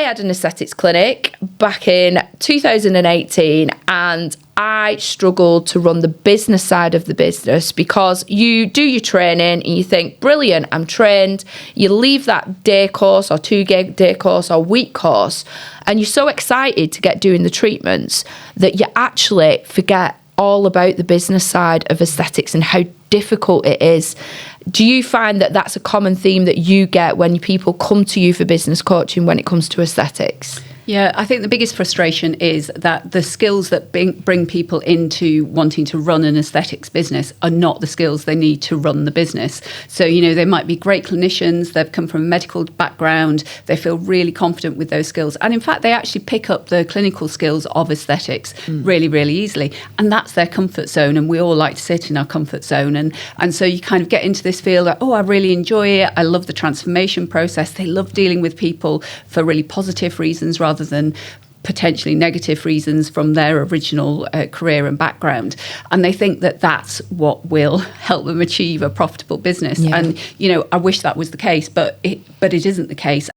had an aesthetics clinic back in 2018 and I struggled to run the business side of the business because you do your training and you think, brilliant, I'm trained. You leave that day course or 2-day course or week course and you're so excited to get doing the treatments that you actually forget all about the business side of aesthetics and how difficult it is. Do you find that that's a common theme that you get when people come to you for business coaching when it comes to aesthetics? Yeah, I think the biggest frustration is that the skills that bring people into wanting to run an aesthetics business are not the skills they need to run the business. So, they might be great clinicians, they've come from a medical background, they feel really confident with those skills. And in fact, they actually pick up the clinical skills of aesthetics really, really easily. And that's their comfort zone. And we all like to sit in our comfort zone. And so you kind of get into this feel that, I really enjoy it. I love the transformation process. They love dealing with people for really positive reasons rather than potentially negative reasons from their original career and background. And they think that that's what will help them achieve a profitable business. Yeah. And, I wish that was the case, but it isn't the case.